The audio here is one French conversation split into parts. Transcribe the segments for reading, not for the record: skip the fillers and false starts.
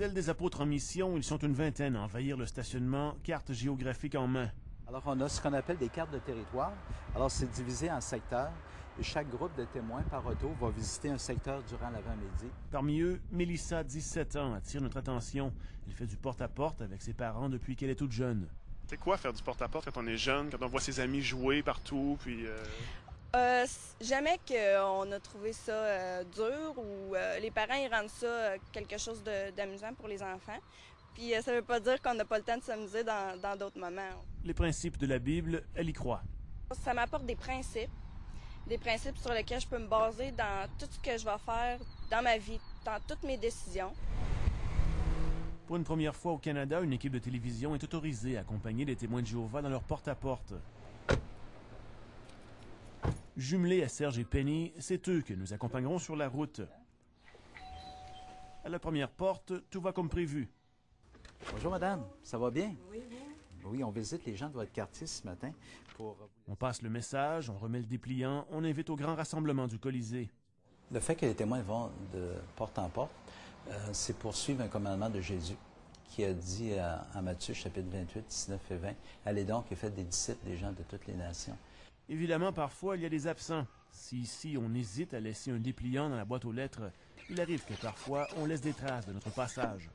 Tels des apôtres en mission, ils sont une vingtaine à envahir le stationnement, carte géographique en main. Alors, on a ce qu'on appelle des cartes de territoire. Alors, c'est divisé en secteurs. Et chaque groupe de témoins par auto va visiter un secteur durant l'avant-midi. Parmi eux, Mélissa, 17 ans, attire notre attention. Elle fait du porte-à-porte avec ses parents depuis qu'elle est toute jeune. C'est quoi faire du porte-à-porte quand on est jeune, quand on voit ses amis jouer partout, puis... Jamais qu'on a trouvé ça dur ou les parents ils rendent ça quelque chose d'amusant pour les enfants. Puis ça veut pas dire qu'on n'a pas le temps de s'amuser dans d'autres moments. Les principes de la Bible, elle y croit. Ça m'apporte des principes sur lesquels je peux me baser dans tout ce que je vais faire dans ma vie, dans toutes mes décisions. Pour une première fois au Canada, une équipe de télévision est autorisée à accompagner les témoins de Jéhovah dans leur porte-à-porte. Jumelés à Serge et Penny, c'est eux que nous accompagnerons sur la route. À la première porte, tout va comme prévu. Bonjour, madame. Ça va bien? Oui, oui. Oui, on visite les gens de votre quartier ce matin pour... On passe le message, on remet le dépliant, on invite au grand rassemblement du Colisée. Le fait que les témoins vont de porte en porte, c'est pour suivre un commandement de Jésus qui a dit à Matthieu, chapitre 28, 19 et 20, « Allez donc et faites des disciples des gens de toutes les nations. » Évidemment, parfois, il y a des absents. Si ici, on hésite à laisser un dépliant dans la boîte aux lettres, il arrive que parfois, on laisse des traces de notre passage.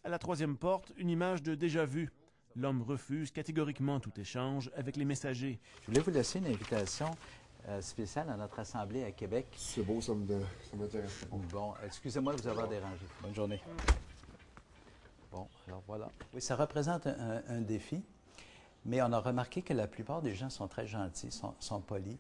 À la troisième porte, une image de déjà-vu. L'homme refuse catégoriquement tout échange avec les messagers. Je voulais vous laisser une invitation spéciale à notre assemblée à Québec. C'est beau, ça m'intéresse. Bon, excusez-moi de vous avoir dérangé. Bonne journée. Bon, alors voilà. Oui, ça représente un défi, mais on a remarqué que la plupart des gens sont très gentils, sont polis.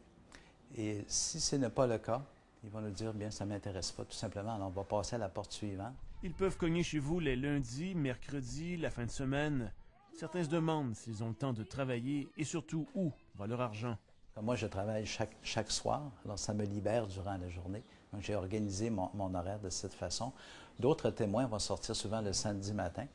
Et si ce n'est pas le cas, ils vont nous dire, bien, ça ne m'intéresse pas, tout simplement. Alors, on va passer à la porte suivante. Ils peuvent cogner chez vous les lundis, mercredis, la fin de semaine. Certains se demandent s'ils ont le temps de travailler et surtout où va leur argent. Moi, je travaille chaque soir, alors ça me libère durant la journée. Donc, j'ai organisé mon horaire de cette façon. D'autres témoins vont sortir souvent le samedi matin.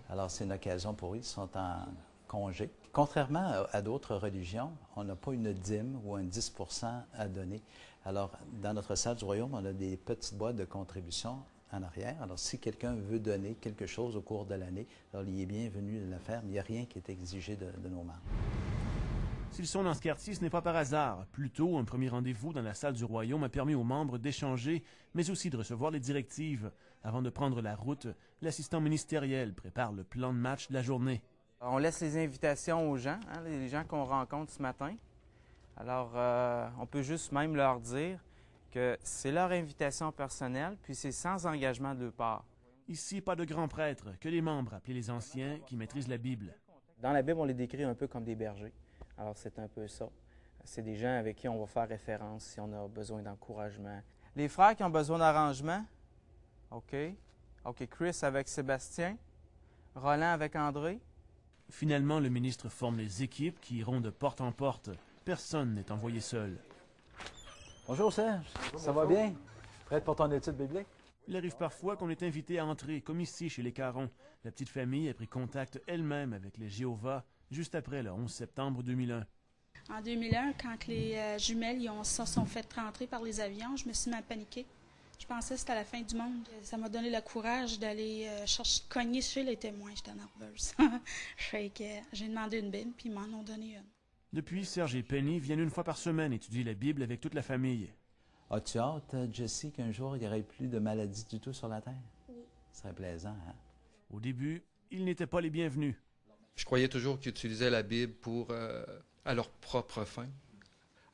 Alors, c'est une occasion pour eux, ils sont en congé. Contrairement à d'autres religions, on n'a pas une dîme ou un 10 % à donner. Alors, dans notre salle du royaume, on a des petites boîtes de contribution en arrière. Alors, si quelqu'un veut donner quelque chose au cours de l'année, alors il est bienvenu de le faire, mais il n'y a rien qui est exigé de nos membres. S'ils sont dans ce quartier, ce n'est pas par hasard. Plutôt, un premier rendez-vous dans la salle du royaume a permis aux membres d'échanger, mais aussi de recevoir les directives. Avant de prendre la route, l'assistant ministériel prépare le plan de match de la journée. On laisse les invitations aux gens, les gens qu'on rencontre ce matin. Alors, on peut juste même leur dire que c'est leur invitation personnelle, puis c'est sans engagement de leur part. Ici, pas de grands prêtres, que les membres, appelés les anciens, qui maîtrisent la Bible. Dans la Bible, on les décrit un peu comme des bergers. Alors, c'est un peu ça. C'est des gens avec qui on va faire référence si on a besoin d'encouragement. Les frères qui ont besoin d'arrangement, OK. OK, Chris avec Sébastien, Roland avec André. Finalement, le ministre forme les équipes qui iront de porte en porte. Personne n'est envoyé seul. Bonjour Serge, ça va bien? Prête pour ton étude biblique? Il arrive parfois qu'on est invité à entrer, comme ici chez les Caron. La petite famille a pris contact elle-même avec les Jéhovah juste après le 11 septembre 2001. En 2001, quand les jumelles se sont faites rentrer par les avions, je me suis mis à paniquer. Je pensais que c'était la fin du monde. Ça m'a donné le courage d'aller cogner chez les témoins. J'étais nerveuse. J'ai demandé une Bible, puis ils m'en ont donné une. Depuis, Serge et Penny viennent une fois par semaine étudier la Bible avec toute la famille. As-tu hâte, Jessie, qu'un jour, il n'y aurait plus de maladies du tout sur la Terre? Oui. Ce serait plaisant, hein? Au début, ils n'étaient pas les bienvenus. Je croyais toujours qu'ils utilisaient la Bible pour à leur propre fin,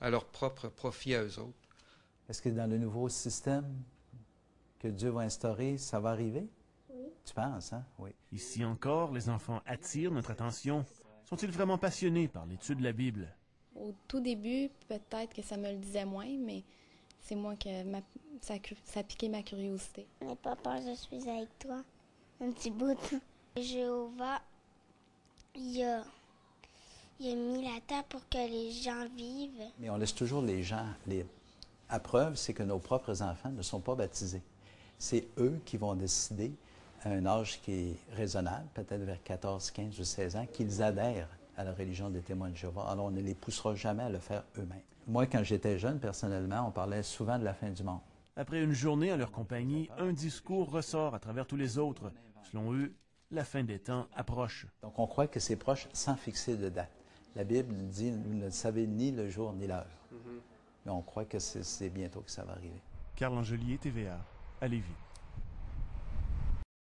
à leur propre profit à eux autres. Est-ce que dans le nouveau système que Dieu va instaurer, ça va arriver? Oui. Tu penses, hein? Oui. Ici encore, les enfants attirent notre attention. Sont-ils vraiment passionnés par l'étude de la Bible? Au tout début, peut-être que ça me le disait moins, mais c'est moi que ça a piqué ma curiosité. N'aie pas peur, je suis avec toi. Un petit bout. Jéhovah, il a mis la terre pour que les gens vivent. Mais on laisse toujours les gens libres. À preuve, c'est que nos propres enfants ne sont pas baptisés. C'est eux qui vont décider, à un âge qui est raisonnable, peut-être vers 14, 15 ou 16 ans, qu'ils adhèrent à la religion des témoins de Jéhovah. Alors, on ne les poussera jamais à le faire eux-mêmes. Moi, quand j'étais jeune, personnellement, on parlait souvent de la fin du monde. Après une journée en leur compagnie, un discours ressort à travers tous les autres. Selon eux, la fin des temps approche. Donc on croit que c'est proche sans fixer de date. La Bible dit, vous ne savez ni le jour ni l'heure. Mais on croit que c'est bientôt que ça va arriver. Carl Angelier, TVA, à Lévis.